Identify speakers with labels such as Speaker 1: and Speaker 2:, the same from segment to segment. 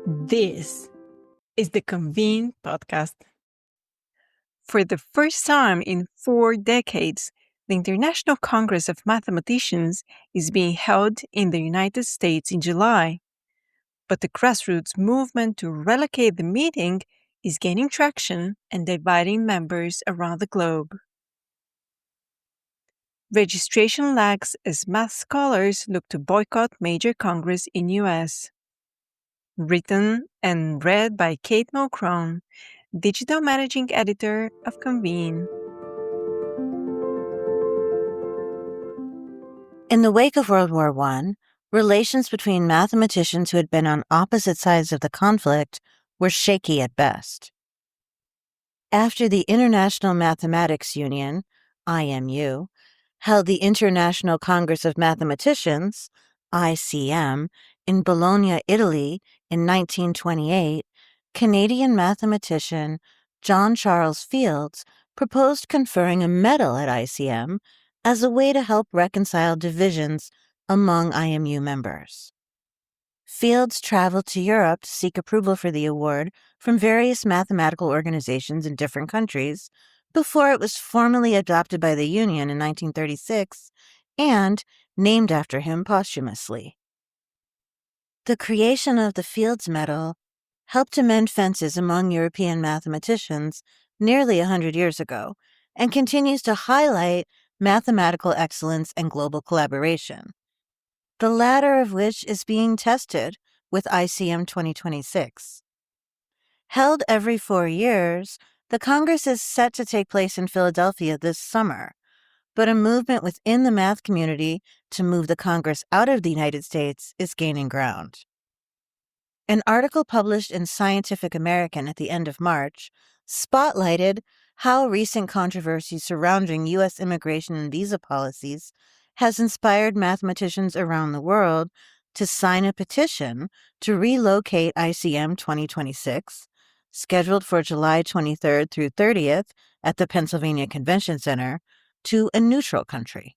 Speaker 1: This is the Convene podcast. For the first time in 4 decades, the International Congress of Mathematicians is being held in the United States in July. But the grassroots movement to relocate the meeting is gaining traction and dividing members around the globe. Registration lags as math scholars look to boycott major congress in US. Written and read by Kate Mulcrone, Digital Managing Editor of Convene.
Speaker 2: In the wake of World War I, relations between mathematicians who had been on opposite sides of the conflict were shaky at best. After the International Mathematics Union, IMU, held the International Congress of Mathematicians, ICM, in Bologna, Italy in 1928, Canadian mathematician John Charles Fields proposed conferring a medal at ICM as a way to help reconcile divisions among IMU members. Fields traveled to Europe to seek approval for the award from various mathematical organizations in different countries before it was formally adopted by the Union in 1936 and named after him posthumously. The creation of the Fields Medal helped to mend fences among European mathematicians nearly 100 years ago and continues to highlight mathematical excellence and global collaboration, the latter of which is being tested with ICM 2026. Held every 4 years, the Congress is set to take place in Philadelphia this summer, but a movement within the math community to move the Congress out of the United States is gaining ground. An article published in Scientific American at the end of March spotlighted how recent controversy surrounding U.S. immigration and visa policies has inspired mathematicians around the world to sign a petition to relocate ICM 2026, scheduled for July 23rd through 30th at the Pennsylvania Convention Center, to a neutral country.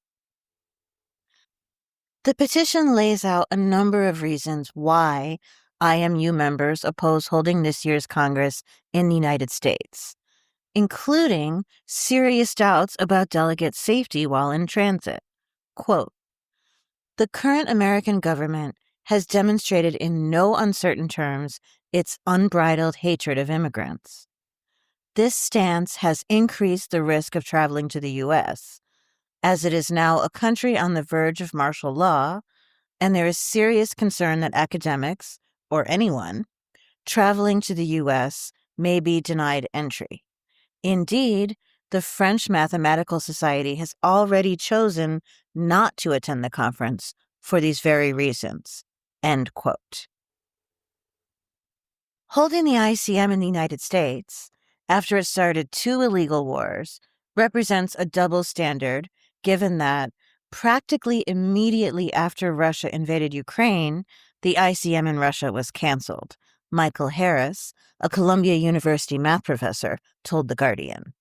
Speaker 2: The petition lays out a number of reasons why IMU members oppose holding this year's Congress in the United States, including serious doubts about delegate safety while in transit. Quote, "The current American government has demonstrated in no uncertain terms its unbridled hatred of immigrants. This stance has increased the risk of traveling to the U.S., as it is now a country on the verge of martial law, and there is serious concern that academics, or anyone, traveling to the U.S. may be denied entry. Indeed, the French Mathematical Society has already chosen not to attend the conference for these very reasons." End quote. Holding the ICM in the United States, after it started 2 illegal wars, represents a double standard, given that practically immediately after Russia invaded Ukraine, the ICM in Russia was canceled, Michael Harris, a Columbia University math professor, told The Guardian.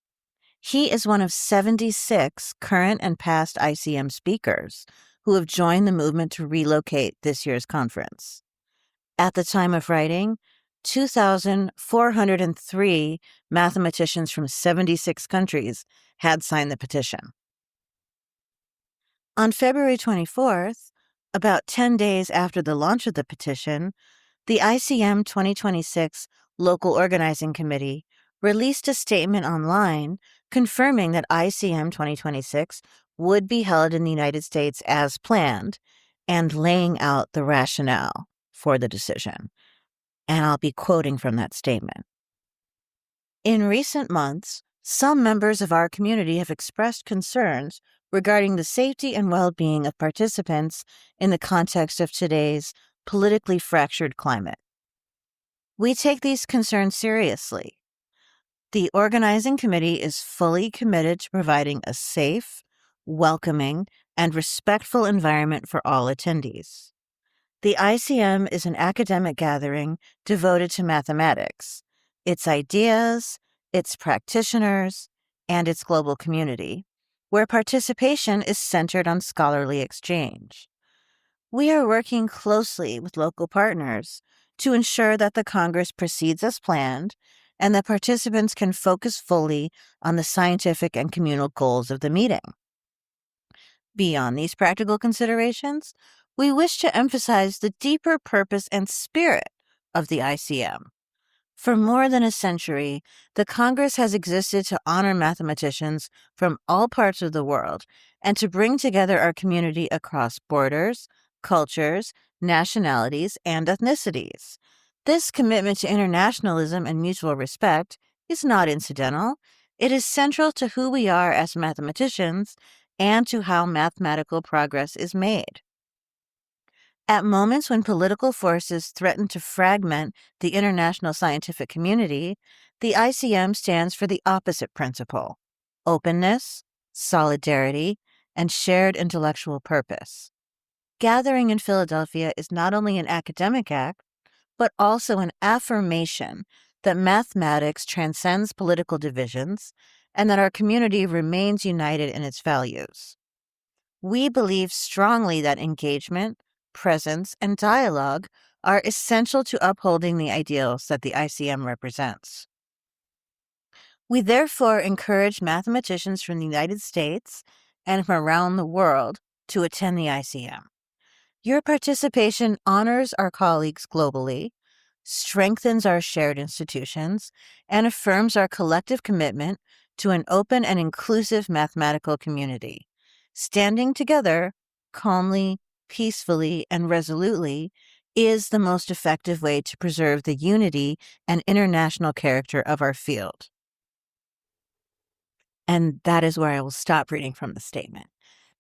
Speaker 2: He is one of 76 current and past ICM speakers who have joined the movement to relocate this year's conference. At the time of writing, 2,403 mathematicians from 76 countries had signed the petition. On February 24th, about 10 days after the launch of the petition, the ICM 2026 Local Organizing Committee released a statement online confirming that ICM 2026 would be held in the United States as planned and laying out the rationale for the decision. And I'll be quoting from that statement. "In recent months, some members of our community have expressed concerns regarding the safety and well-being of participants in the context of today's politically fractured climate. We take these concerns seriously. The organizing committee is fully committed to providing a safe, welcoming, and respectful environment for all attendees. The ICM is an academic gathering devoted to mathematics, its ideas, its practitioners, and its global community, where participation is centered on scholarly exchange. We are working closely with local partners to ensure that the Congress proceeds as planned and that participants can focus fully on the scientific and communal goals of the meeting. Beyond these practical considerations, we wish to emphasize the deeper purpose and spirit of the ICM. For more than a century, the Congress has existed to honor mathematicians from all parts of the world and to bring together our community across borders, cultures, nationalities, and ethnicities. This commitment to internationalism and mutual respect is not incidental. It is central to who we are as mathematicians and to how mathematical progress is made. At moments when political forces threaten to fragment the international scientific community, the ICM stands for the opposite principle: openness, solidarity, and shared intellectual purpose. Gathering in Philadelphia is not only an academic act, but also an affirmation that mathematics transcends political divisions and that our community remains united in its values. We believe strongly that engagement, presence, and dialogue are essential to upholding the ideals that the ICM represents. We therefore encourage mathematicians from the United States and from around the world to attend the ICM. Your participation honors our colleagues globally, strengthens our shared institutions, and affirms our collective commitment to an open and inclusive mathematical community. Standing together, calmly, peacefully, and resolutely is the most effective way to preserve the unity and international character of our field. And that is where I will stop reading from the statement.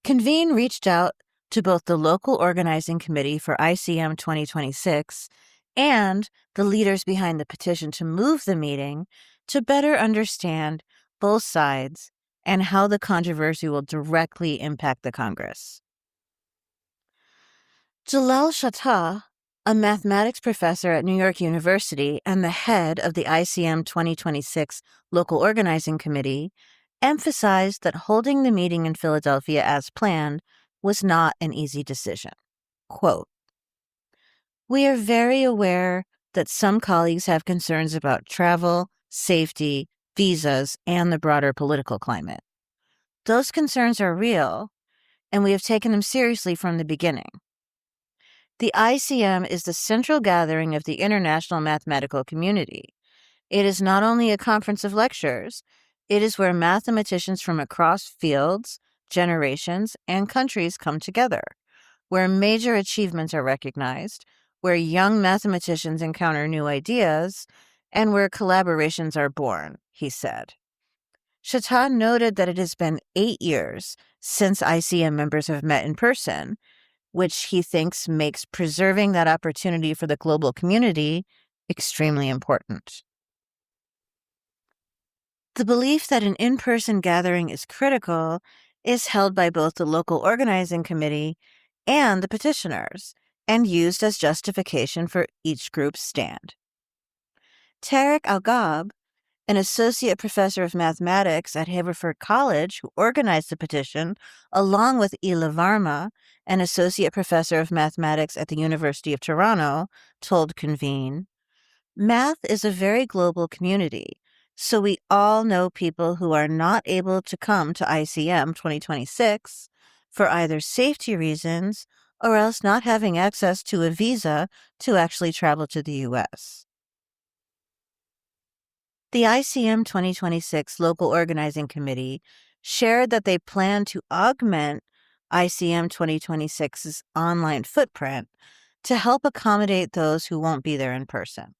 Speaker 2: Convene reached out to both the local organizing committee for ICM 2026 and the leaders behind the petition to move the meeting to better understand both sides and how the controversy will directly impact the Congress. Jalal Shattah, a mathematics professor at New York University and the head of the ICM 2026 local organizing committee, emphasized that holding the meeting in Philadelphia as planned was not an easy decision. Quote, "We are very aware that some colleagues have concerns about travel, safety, visas, and the broader political climate. Those concerns are real, and we have taken them seriously from the beginning. The ICM is the central gathering of the international mathematical community. It is not only a conference of lectures, it is where mathematicians from across fields, generations, and countries come together, where major achievements are recognized, where young mathematicians encounter new ideas, and where collaborations are born," he said. Shattah noted that it has been 8 years since ICM members have met in person, which he thinks makes preserving that opportunity for the global community extremely important. The belief that an in-person gathering is critical is held by both the local organizing committee and the petitioners, and used as justification for each group's stand. Tariq Al-Ghab, an associate professor of mathematics at Haverford College who organized the petition, along with Ila Varma, an associate professor of mathematics at the University of Toronto, told Convene, "Math is a very global community, so we all know people who are not able to come to ICM 2026 for either safety reasons or else not having access to a visa to actually travel to the U.S." The ICM 2026 Local Organizing Committee shared that they plan to augment ICM 2026's online footprint to help accommodate those who won't be there in person.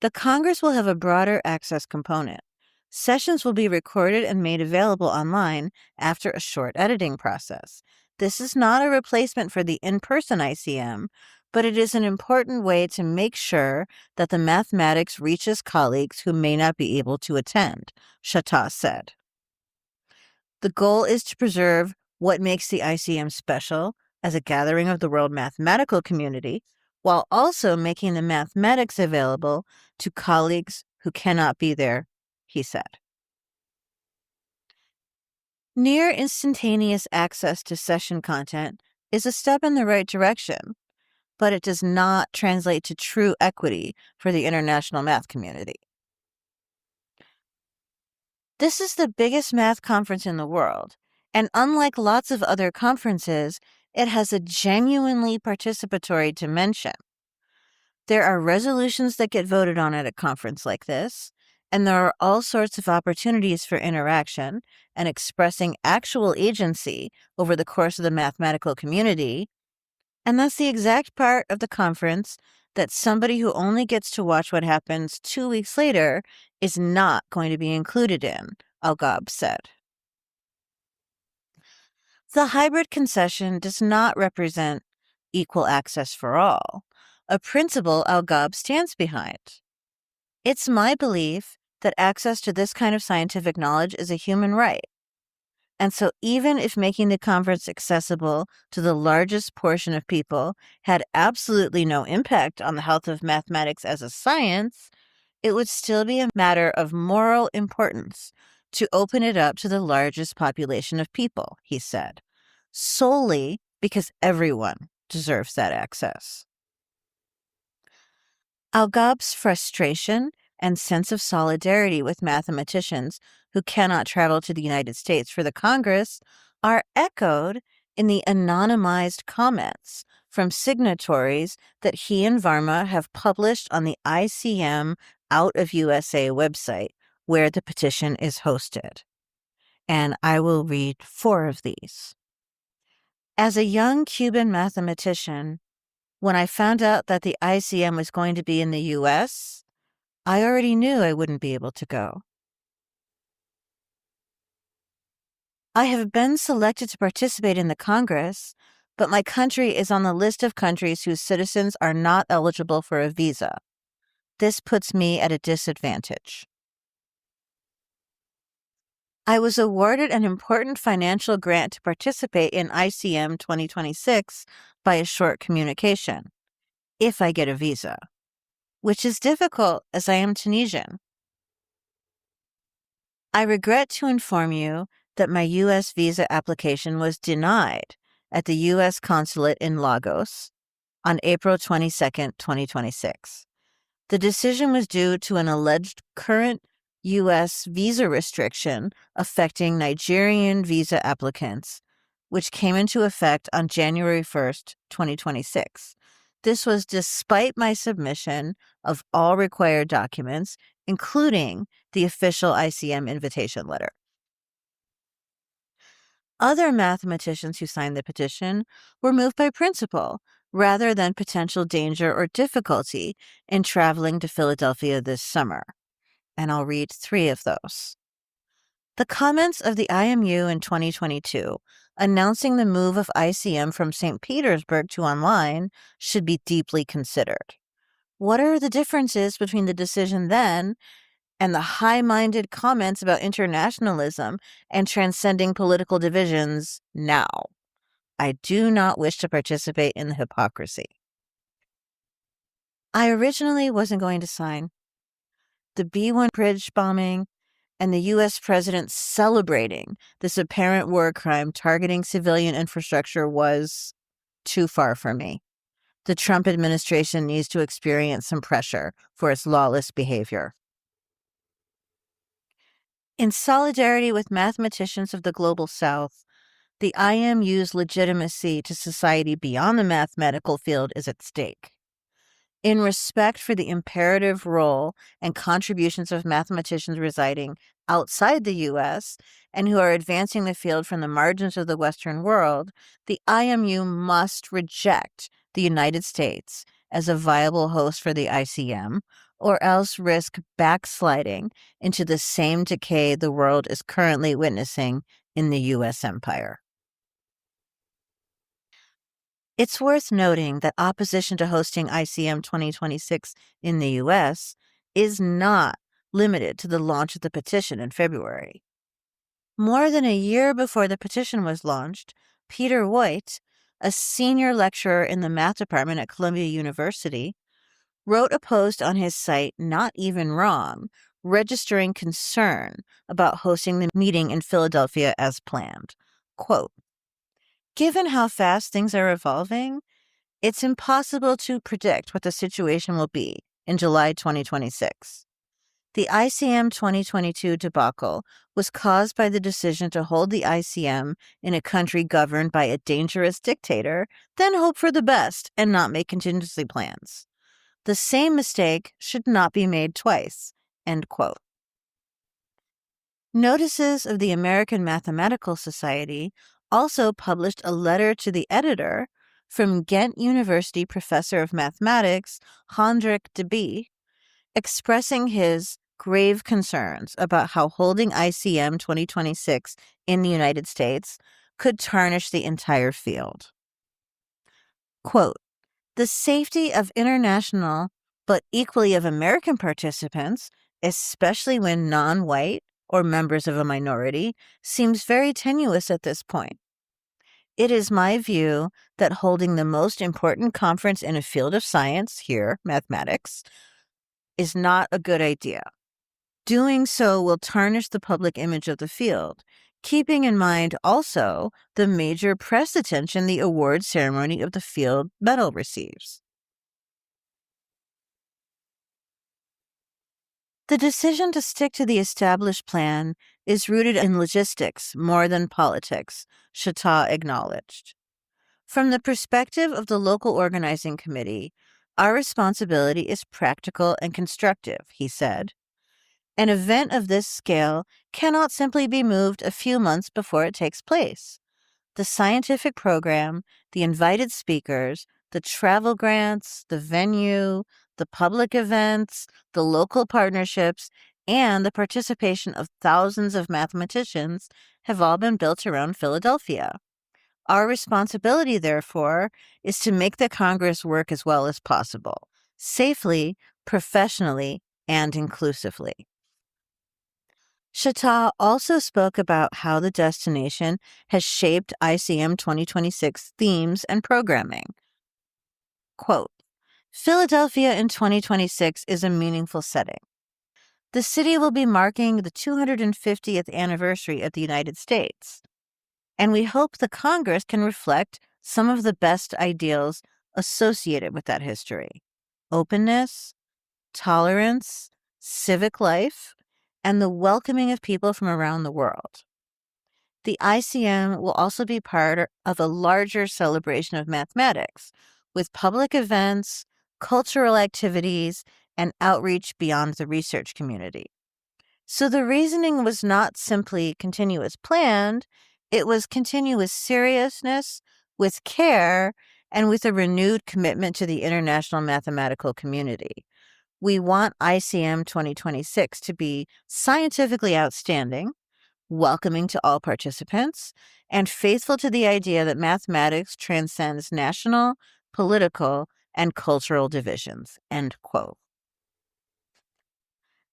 Speaker 2: The Congress will have a broader access component. Sessions will be recorded and made available online after a short editing process. This is not a replacement for the in-person ICM, but it is an important way to make sure that the mathematics reaches colleagues who may not be able to attend, Shattah said. The goal is to preserve what makes the ICM special as a gathering of the world mathematical community, while also making the mathematics available to colleagues who cannot be there, he said. Near instantaneous access to session content is a step in the right direction, but it does not translate to true equity for the international math community. This is the biggest math conference in the world, and unlike lots of other conferences, it has a genuinely participatory dimension. There are resolutions that get voted on at a conference like this, and there are all sorts of opportunities for interaction and expressing actual agency over the course of the mathematical community. And that's the exact part of the conference that somebody who only gets to watch what happens 2 weeks later is not going to be included in, Al-Ghab said. The hybrid concession does not represent equal access for all, a principle Al-Ghab stands behind. It's my belief that access to this kind of scientific knowledge is a human right. And so even if making the conference accessible to the largest portion of people had absolutely no impact on the health of mathematics as a science, it would still be a matter of moral importance to open it up to the largest population of people, he said, solely because everyone deserves that access. Al-Ghab's frustration and sense of solidarity with mathematicians who cannot travel to the United States for the Congress are echoed in the anonymized comments from signatories that he and Varma have published on the ICM Out of USA website, where the petition is hosted. And I will read 4 of these. As a young Cuban mathematician, when I found out that the ICM was going to be in the U.S., I already knew I wouldn't be able to go. I have been selected to participate in the Congress, but my country is on the list of countries whose citizens are not eligible for a visa. This puts me at a disadvantage. I was awarded an important financial grant to participate in ICM 2026 by a short communication, if I get a visa, which is difficult as I am Tunisian. I regret to inform you that my U.S. visa application was denied at the U.S. consulate in Lagos on April 22, 2026. The decision was due to an alleged current U.S. visa restriction affecting Nigerian visa applicants, which came into effect on January 1st, 2026. This was despite my submission of all required documents, including the official ICM invitation letter. Other mathematicians who signed the petition were moved by principle rather than potential danger or difficulty in traveling to Philadelphia this summer. And I'll read 3 of those. The comments of the IMU in 2022 announcing the move of ICM from St. Petersburg to online should be deeply considered. What are the differences between the decision then and the high-minded comments about internationalism and transcending political divisions now? I do not wish to participate in the hypocrisy. I originally wasn't going to sign. The B-1 bridge bombing and the U.S. president celebrating this apparent war crime targeting civilian infrastructure was too far for me. The Trump administration needs to experience some pressure for its lawless behavior. In solidarity with mathematicians of the Global South, the IMU's legitimacy to society beyond the mathematical field is at stake. In respect for the imperative role and contributions of mathematicians residing outside the U.S. and who are advancing the field from the margins of the Western world, the IMU must reject the United States as a viable host for the ICM, or else risk backsliding into the same decay the world is currently witnessing in the U.S. empire. It's worth noting that opposition to hosting ICM 2026 in the U.S. is not limited to the launch of the petition in February. More than a year before the petition was launched, Peter White, a senior lecturer in the math department at Columbia University, wrote a post on his site, Not Even Wrong, registering concern about hosting the meeting in Philadelphia as planned. Quote, "Given how fast things are evolving, It's impossible to predict what the situation will be in July 2026. The ICM 2022 debacle was caused by the decision to hold the ICM in a country governed by a dangerous dictator, then hope for the best and not make contingency plans. The same mistake should not be made twice. End quote. Notices of the American Mathematical Society also published a letter to the editor from Ghent University professor of mathematics Hendrik de Bie, expressing his grave concerns about how holding ICM 2026 in the United States could tarnish the entire field. Quote, "The safety of international, but equally of American participants, especially when non-white or members of a minority, seems very tenuous at this point. It is my view that holding the most important conference in a field of science, here, mathematics, is not a good idea. Doing so will tarnish the public image of the field, keeping in mind also the major press attention the award ceremony of the field medal receives." The decision to stick to the established plan is rooted in logistics more than politics, Chatat acknowledged. From the perspective of the local organizing committee, our responsibility is practical and constructive, he said. An event of this scale cannot simply be moved a few months before it takes place. The scientific program, the invited speakers, the travel grants, the venue, the public events, the local partnerships, and the participation of thousands of mathematicians have all been built around Philadelphia. Our responsibility, therefore, is to make the Congress work as well as possible, safely, professionally, and inclusively. Chatat also spoke about how the destination has shaped ICM 2026 themes and programming. Quote, "Philadelphia in 2026 is a meaningful setting. The city will be marking the 250th anniversary of the United States, and we hope the Congress can reflect some of the best ideals associated with that history: openness, tolerance, civic life, and the welcoming of people from around the world. The ICM will also be part of a larger celebration of mathematics, with public events, cultural activities, and outreach beyond the research community." So the reasoning was not simply continue as planned, it was continue with seriousness, with care, and with a renewed commitment to the international mathematical community. We want ICM 2026 to be scientifically outstanding, welcoming to all participants, and faithful to the idea that mathematics transcends national, political, and cultural divisions. End quote.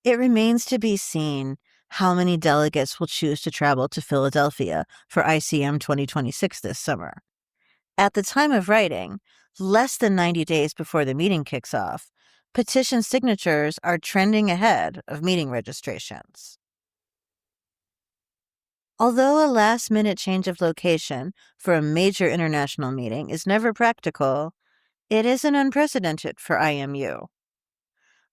Speaker 2: It remains to be seen how many delegates will choose to travel to Philadelphia for ICM 2026 this summer. At the time of writing, less than 90 days before the meeting kicks off, petition signatures are trending ahead of meeting registrations. Although a last-minute change of location for a major international meeting is never practical, it isn't unprecedented for IMU.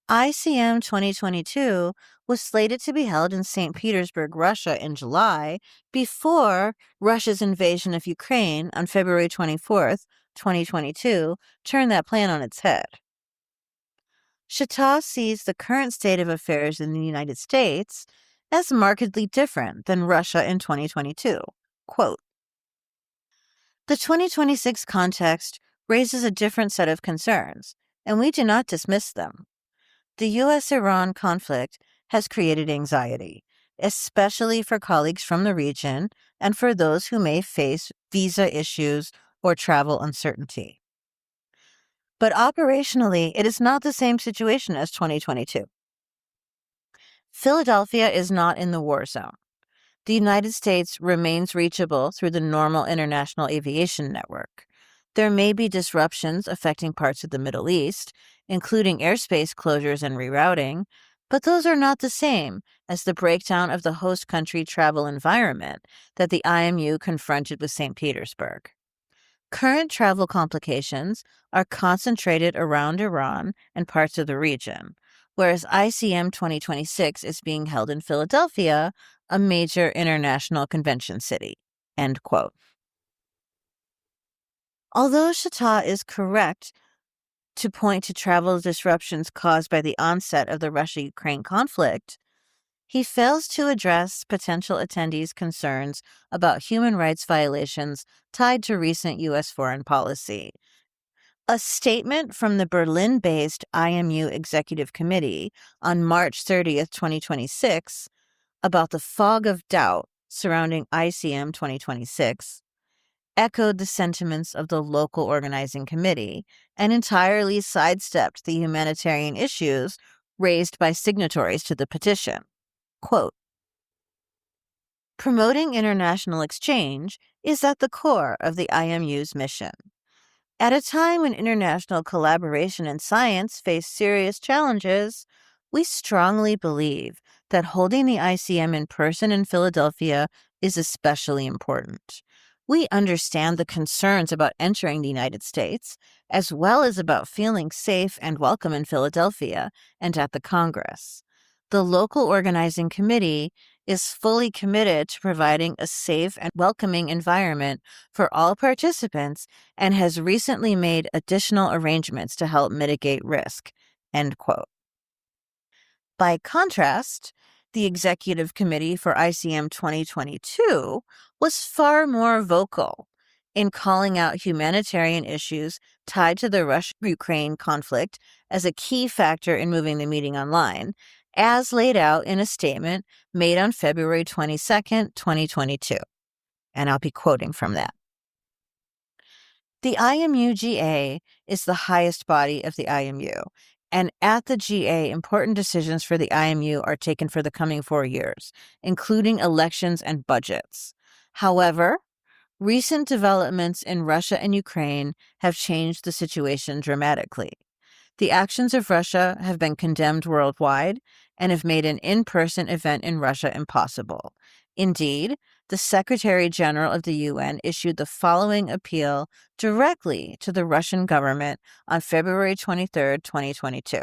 Speaker 2: ICM 2022 was slated to be held in St. Petersburg, Russia in July, before Russia's invasion of Ukraine on February 24th, 2022, turned that plan on its head. Chatat sees the current state of affairs in the United States as markedly different than Russia in 2022. Quote, "The 2026 context raises a different set of concerns, and we do not dismiss them. The U.S.-Iran conflict has created anxiety, especially for colleagues from the region and for those who may face visa issues or travel uncertainty. But operationally, it is not the same situation as 2022. Philadelphia is not in the war zone. The United States remains reachable through the normal international aviation network. There may be disruptions affecting parts of the Middle East, including airspace closures and rerouting, but those are not the same as the breakdown of the host country travel environment that the IMU confronted with St. Petersburg. Current travel complications are concentrated around Iran and parts of the region, whereas ICM 2026 is being held in Philadelphia, a major international convention city. End quote. Although Shatta is correct to point to travel disruptions caused by the onset of the Russia-Ukraine conflict, he fails to address potential attendees' concerns about human rights violations tied to recent U.S. foreign policy. A statement from the Berlin-based IMU Executive Committee on March 30th, 2026, about the fog of doubt surrounding ICM 2026 echoed the sentiments of the local organizing committee and entirely sidestepped the humanitarian issues raised by signatories to the petition. Quote, promoting international exchange is at the core of the IMU's mission. At a time when international collaboration in science face serious challenges, we strongly believe that holding the ICM in person in Philadelphia is especially important. We understand the concerns about entering the United States, as well as about feeling safe and welcome in Philadelphia and at the Congress. The local organizing committee is fully committed to providing a safe and welcoming environment for all participants and has recently made additional arrangements to help mitigate risk. End quote. By contrast, the Executive Committee for ICM 2022 was far more vocal in calling out humanitarian issues tied to the Russia-Ukraine conflict as a key factor in moving the meeting online, as laid out in a statement made on February 22nd, 2022. And I'll be quoting from that. The IMU-GA is the highest body of the IMU, and at the GA, important decisions for the IMU are taken for the coming 4 years, including elections and budgets. However, recent developments in Russia and Ukraine have changed the situation dramatically. The actions of Russia have been condemned worldwide and have made an in-person event in Russia impossible. Indeed, the Secretary General of the UN issued the following appeal directly to the Russian government on February 23, 2022.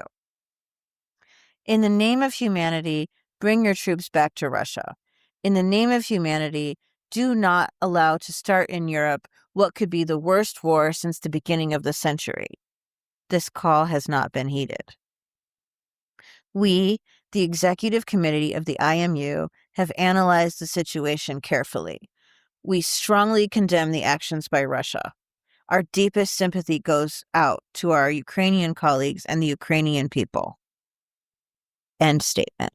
Speaker 2: In the name of humanity, bring your troops back to Russia. In the name of humanity, do not allow to start in Europe what could be the worst war since the beginning of the century. This call has not been heeded. We, the Executive Committee of the IMU, have analyzed the situation carefully. We strongly condemn the actions by Russia. Our deepest sympathy goes out to our Ukrainian colleagues and the Ukrainian people. End statement.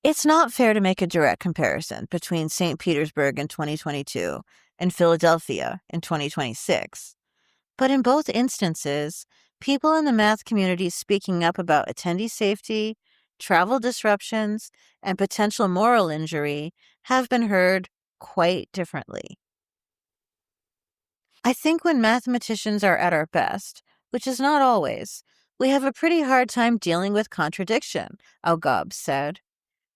Speaker 2: It's not fair to make a direct comparison between St. Petersburg in 2022 and Philadelphia in 2026. But in both instances, people in the math community speaking up about attendee safety, travel disruptions, and potential moral injury have been heard quite differently. I think when mathematicians are at our best, which is not always, we have a pretty hard time dealing with contradiction, Al-Ghab said.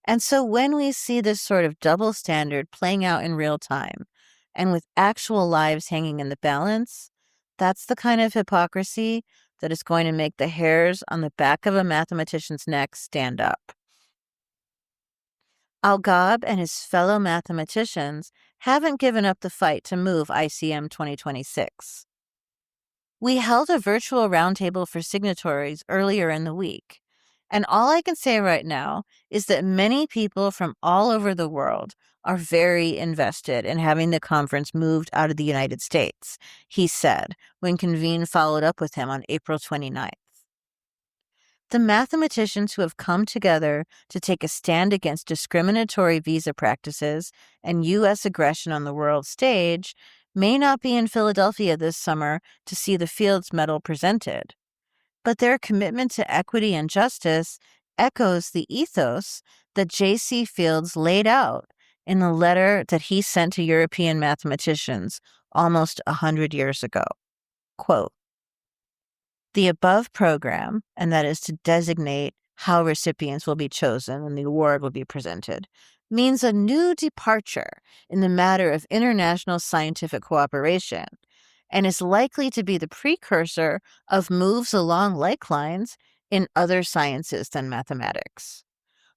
Speaker 2: And so when we see this sort of double standard playing out in real time, and with actual lives hanging in the balance, that's the kind of hypocrisy that is going to make the hairs on the back of a mathematician's neck stand up. Al-Ghab and his fellow mathematicians haven't given up the fight to move ICM 2026. We held a virtual roundtable for signatories earlier in the week, and all I can say right now is that many people from all over the world are very invested in having the conference moved out of the United States, he said when Convene followed up with him on April 29th. The mathematicians who have come together to take a stand against discriminatory visa practices and U.S. aggression on the world stage may not be in Philadelphia this summer to see the Fields Medal presented, but their commitment to equity and justice echoes the ethos that J.C. Fields laid out in the letter that he sent to European mathematicians almost 100 years ago. Quote, the above program, and that is to designate how recipients will be chosen and the award will be presented, means a new departure in the matter of international scientific cooperation and is likely to be the precursor of moves along like lines in other sciences than mathematics.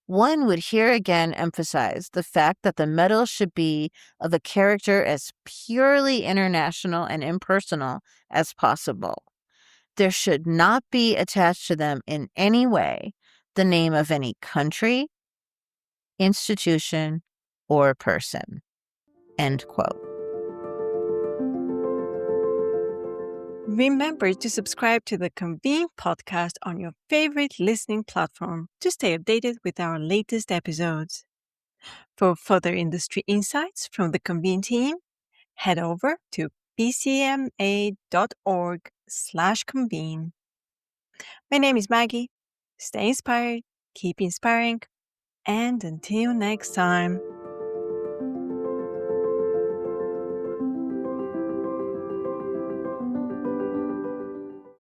Speaker 2: One would here again emphasize the fact that the medals should be of a character as purely international and impersonal as possible. There should not be attached to them in any way the name of any country, institution, or person. End quote.
Speaker 1: Remember to subscribe to the Convene podcast on your favorite listening platform to stay updated with our latest episodes. For further industry insights from the Convene team, head over to pcma.org/convene. My name is Maggie. Stay inspired, keep inspiring, and until next time.